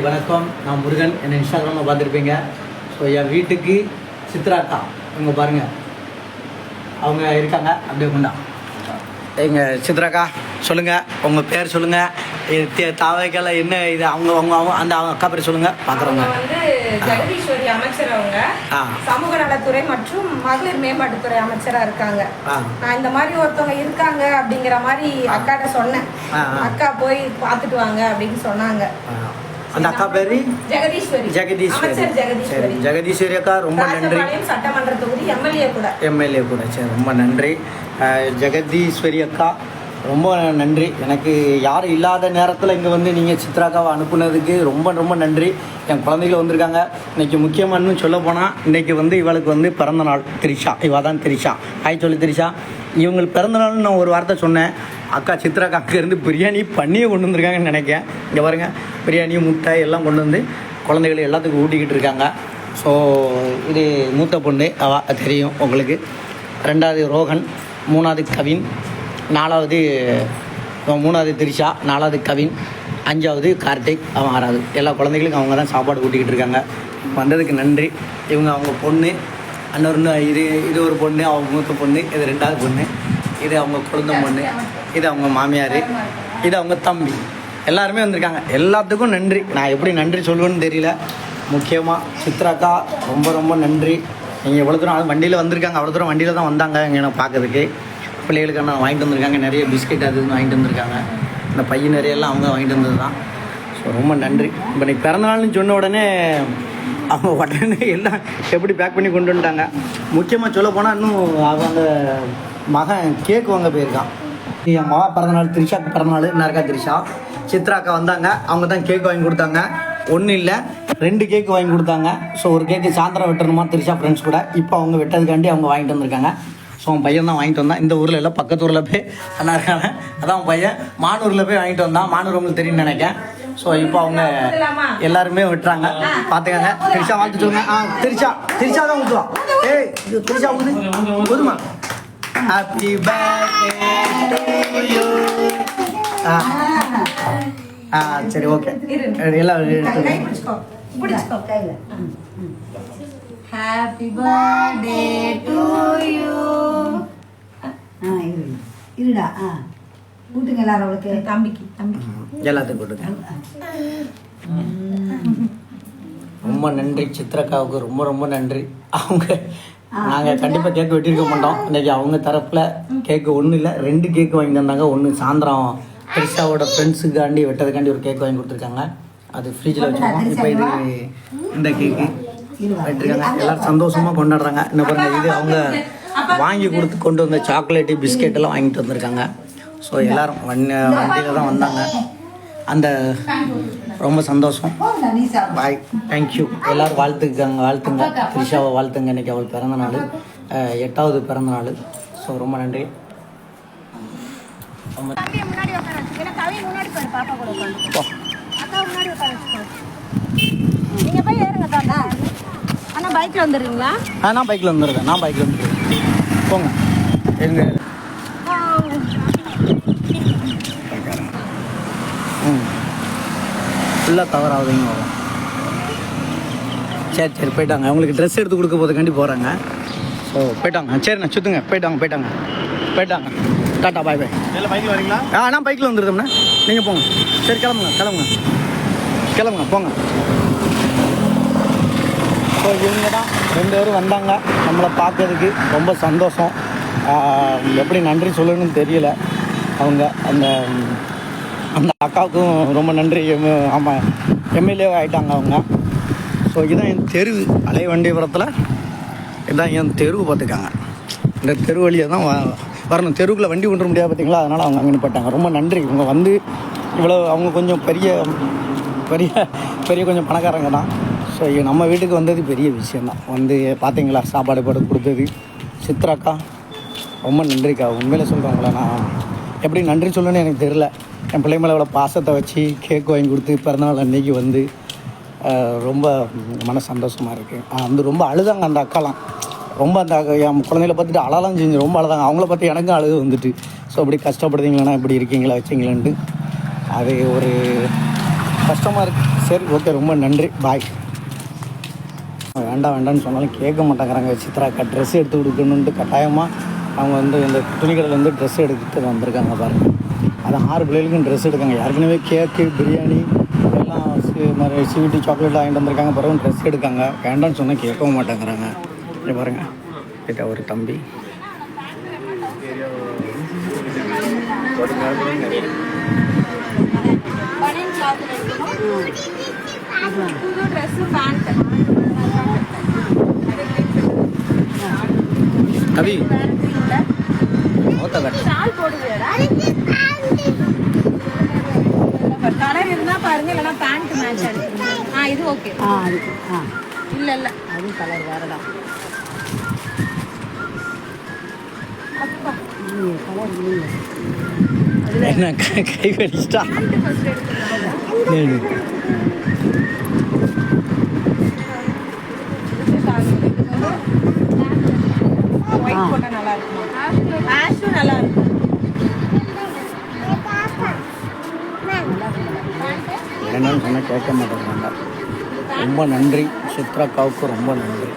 Hi வணக்கம், நான் முருகன். என்னை இன்ஸ்டாகிராமில் பார்த்துருப்பீங்க. ஸோ என் வீட்டுக்கு சித்ராக்கா இவங்க பாருங்கள், அவங்க இருக்காங்க. அப்படியே கொண்டா எங்கள் சித்ராக்கா சொல்லுங்கள், உங்கள் பேர் சொல்லுங்கள். தாவைக்கால என்ன இது? அவங்க அவங்க அவங்க அந்த அவங்க அக்கா பேர் சொல்லுங்கள். பார்க்குறவங்க வந்து ஜெகதீஸ்வரி அமைச்சர். அவங்க சமூக நலத்துறை மற்றும் மகளிர் மேம்பாட்டுத்துறை அமைச்சராக இருக்காங்க. நான் இந்த மாதிரி ஒருத்தவங்க இருக்காங்க அப்படிங்கிற மாதிரி அக்காட்ட சொன்னேன். அக்கா போய் பார்த்துட்டு வாங்க அப்படின்னு சொன்னாங்க. அந்த அக்கா பேரு ஜெகதீஸ்வரி. ஜெகதீஸ்வரி அக்கா ரொம்ப நன்றி. சட்டமன்ற தொகுதி எம்எல்ஏ கூட. சரி, ரொம்ப நன்றி ஜெகதீஸ்வரி அக்கா, ரொம்ப நன்றி. எனக்கு யாரும் இல்லாத நேரத்தில் இங்கே வந்து நீங்கள் சித்ராக்காவை அனுப்புனதுக்கு ரொம்ப ரொம்ப நன்றி. என் குழந்தைகள் வந்திருக்காங்க. இன்றைக்கி முக்கியமானு சொல்ல போனால், இன்றைக்கி வந்து இவளுக்கு வந்து பிறந்த நாள். திரிஷா, இவள் தான் திரிஷா. ஹாய் சொல்லு திரிஷா. இவங்களுக்கு பிறந்த நாள்னு நான் ஒரு வார்த்தை சொன்னேன். அக்கா சித்ராக்கா அங்கேருந்து பிரியாணி பண்ணியே கொண்டு வந்திருக்காங்கன்னு நினைக்கிறேன். இங்கே பாருங்கள், பிரியாணி முட்டை எல்லாம் கொண்டு வந்து குழந்தைகள் எல்லாத்துக்கும் ஊட்டிக்கிட்டு இருக்காங்க. ஸோ இது மூத்த பொண்ணு, அவள் தெரியும் உங்களுக்கு. ரெண்டாவது ரோஹன், மூணாவது கவின், நாலாவது திரிஷா, நாலாவது கவின், அஞ்சாவது கார்த்திக், அவன் ஆறாவது. எல்லா குழந்தைகளுக்கும் அவங்க தான் சாப்பாடு ஊட்டிக்கிட்டு இருக்காங்க. வந்ததுக்கு நன்றி. இவங்க அவங்க பொண்ணு, இன்னொரு இது ஒரு பொண்ணு, அவங்க மூத்த பொண்ணு, இது ரெண்டாவது பொண்ணு, இது அவங்க குழந்தை பொண்ணு, இது அவங்க மாமியார், இது அவங்க தம்பி. எல்லாருமே வந்திருக்காங்க. எல்லாத்துக்கும் நன்றி. நான் எப்படி நன்றி சொல்லுவேன்னு தெரியல. முக்கியமாக சித்ராக்கா ரொம்ப ரொம்ப நன்றி. நீங்கள் எவ்வளோ தூரம் வண்டியில் வந்திருக்காங்க, அவ்வளோ தூரம் வண்டியில் தான் வந்தாங்க இங்கே நான் பார்க்கறதுக்கு. பிள்ளைகளுக்கு நான் வாங்கிட்டு வந்திருக்காங்க. நிறைய பிஸ்கெட் அது வாங்கிட்டு வந்திருக்காங்க. இந்த பையன் நிறையெல்லாம் அவங்க வாங்கிட்டு வந்தது தான். ஸோ ரொம்ப நன்றி. இப்போ நீ பிறந்தநாள்னு சொன்ன உடனே அவங்க உடனே எல்லாம் எப்படி பேக் பண்ணி கொண்டு வந்துட்டாங்க. முக்கியமாக சொல்ல போனால், இன்னும் அவங்க மகன் கேக்கு வாங்க போயிருக்கான். என் மகா பிறந்தநாள், திரிஷாக்கு பிறந்தநாள். நரக்கா திரிஷா, சித்ராக்கா வந்தாங்க. அவங்க தான் கேக்கு வாங்கி கொடுத்தாங்க. ஒன்றும் இல்லை, 2 கேக்கு வாங்கி கொடுத்தாங்க. ஸோ ஒரு கேக்கு சாயந்தரம் வெட்டணுமா திரிஷா ஃப்ரெண்ட்ஸ் கூட. இப்போ அவங்க வெட்டதுக்காண்டி அவங்க வாங்கிட்டு வந்திருக்காங்க. ஸோ அவன் பையன் தான் வாங்கிட்டு வந்தான். இந்த ஊரில் இல்லை, பக்கத்து ஊரில் போய் அண்ணா இருக்காங்க. அதான் அவன் பையன் மானூரில் போய் வாங்கிட்டு வந்தான். மானூர் உங்களுக்கு தெரியும்னு நினைக்கிறேன். ஸோ இப்போ அவங்க எல்லாருமே விட்டுறாங்க. பார்த்துக்கங்க. திரிஷா வாழ்த்து சொல்லுங்க. திரிஷா தான் ஊற்றுவான். ஏய், இது திரிஷா ஊது போதுமா? Happy birthday to you. சரி, ஓகே. எல்லாம் ஹாப்பி பர்த்டே டு யூ. இருடா, கூட்டுங்க எல்லாரும். அவளுக்கு தம்பிக்கு எல்லாத்துக்கும் கூட்டுங்க. ரொம்ப நன்றி சித்ராக்காவுக்கு, ரொம்ப ரொம்ப நன்றி. அவங்க நாங்கள் கண்டிப்பாக கேக்கு வெட்டியிருக்க மாட்டோம். இன்றைக்கி அவங்க தரப்பில் கேக்கு ஒன்றும் இல்லை, 2 கேக்கு வாங்கி தந்தாங்க. ஒன்று சாயந்தரம் திரிஷாவோட ஃப்ரெண்ட்ஸுக்காண்டி வெட்டதுக்காண்டி ஒரு கேக் வாங்கி கொடுத்துருக்காங்க. அது ஃப்ரிட்ஜில் வச்சுருக்கோம். இப்போ இது இந்த கேக்கு வெட்டிருக்காங்க. எல்லோரும் சந்தோஷமாக கொண்டாடுறாங்க. என்ன பாருங்கள், இது அவங்க வாங்கி கொண்டு வந்த சாக்லேட்டு பிஸ்கெட் எல்லாம் வாங்கிட்டு வந்திருக்காங்க. ஸோ எல்லோரும் வண்டியில் தான் வந்தாங்க. அந்த ரொம்ப சந்தோஷம். பாய், தேங்க்யூ. எல்லோரும் வாழ்த்துங்க. திரிஷாவை வாழ்த்துங்க. இன்றைக்கி அவள் பிறந்த நாள், 8வது பிறந்த நாள். ஸோ ரொம்ப நன்றி. பைக்கில் வந்துடுறீங்களா? நான் பைக்கில் வந்துடுறேன். போங்க. எங்கள் ஃபுல்லாக கவர் ஆகுதுங்க. சரி போயிட்டாங்க. அவங்களுக்கு ட்ரெஸ் எடுத்து கொடுக்க போதுக்காண்டி போகிறாங்க. ஸோ போயிட்டாங்க. சரிண்ணா, சுற்றுங்க. போயிட்டாங்க. டாட்டா, பாய். பைக்கில் வரீங்களா? நான் பைக்கில் வந்துருந்தோம்ண்ணா. நீங்கள் போங்க. சரி, கிளம்புங்க போங்க. ஸோ இவங்க தான் 2 பேரும் வந்தாங்க நம்மளை பார்க்கறதுக்கு. ரொம்ப சந்தோஷம். எப்படி நன்றி சொல்லணும்னு தெரியல. அவங்க அந்த அக்காவுக்கும் ரொம்ப நன்றி. ஆமாம், எம்எல்ஏ ஆகிட்டாங்க அவங்க. ஸோ இதுதான் என் தெரு, அலைவண்டிபுரத்தில். இதுதான் என் தெரு. பார்த்துக்காங்க. இந்த தெரு வழியாக தான் வரணும். தெருவுக்குள்ளே வண்டி கொண்டு முடியாது பார்த்தீங்களா, அதனால் அவங்க அங்கே போட்டாங்க. ரொம்ப நன்றி. இவங்க வந்து இவ்வளோ, அவங்க கொஞ்சம் பெரிய கொஞ்சம் பணக்காரங்க தான். ஸோ நம்ம வீட்டுக்கு வந்தது பெரிய விஷயந்தான். வந்து பார்த்தீங்களா, சாப்பாடு போட்டு கொடுத்தது. சித்ராக்கா ரொம்ப நன்றிக்கா. உண்மையில சொல்கிறவங்கள நான் எப்படி நன்றி சொல்லணும்னு எனக்கு தெரியல. என் பிள்ளை மேலே அவ்வளோ பாசத்தை வச்சு கேக் வாங்கி கொடுத்து பிறந்தநாள் அன்றைக்கி வந்து ரொம்ப மன சந்தோஷமாக இருக்குது. வந்து ரொம்ப அழுதாங்க அந்த அக்காலாம். ரொம்ப அந்த என் குழந்தைகளை பார்த்துட்டு அழலாம் செஞ்சு ரொம்ப அழுதாங்க. அவங்கள பார்த்து எனக்கும் அழுது வந்துட்டு. ஸோ இப்படி கஷ்டப்படுறீங்களா, இப்படி இருக்கீங்களா வச்சிங்களேன்ட்டு அது ஒரு கஷ்டமாக இருக்குது. சரி ஓகே, ரொம்ப நன்றி, பாய். வேண்டாம் வேண்டாம்னு சொன்னாலும் கேட்க மாட்டேங்கிறாங்க. சித்ராக்கா ட்ரெஸ் எடுத்து கொடுக்கணுன்ட்டு கட்டாயமாக அவங்க வந்து இந்த துணிக்கடையில் வந்து ட்ரெஸ் எடுத்துட்டு வந்திருக்காங்க பாருங்கள். அது 6 பிள்ளைகளுக்கும் ட்ரெஸ் எடுக்காங்க. ஏற்கனவே கேக்கு, பிரியாணி எல்லாம் மாதிரி ஸ்வீட்டு, சாக்லேட் வாங்கிட்டு வந்திருக்காங்க. பிறகு ட்ரெஸ் எடுக்காங்க. வேண்டாம்னு சொன்னால் கேட்கவும் மாட்டேங்கிறாங்க. இங்கே பாருங்கள், கிட்ட ஒரு தம்பி புது ட்ரெஸ்ஸு, பேண்ட். கவி ஓத்த ஷால் போடுவியாடா? கலர் இருந்தா பாருங்க, இல்லைன்னா பேண்ட் மேட்ச் ஆ இது ஓகே. அதுக்கு இல்ல அது கலர் வேறடா. அப்பா கலர் இல்லையே. என்ன கை வலிச்சிட்டா? பேண்ட் ஃபர்ஸ்ட் எடுத்துக்கலாம். ஒயிட் போட்டா நல்லா இருக்குமா? ஆஷும் நல்லா இருக்கும். என்னன்னு சொன்னால் கேட்க மாட்டேங்கிறாங்க. ரொம்ப நன்றி, சித்ராக்காவுக்கு ரொம்ப நன்றி.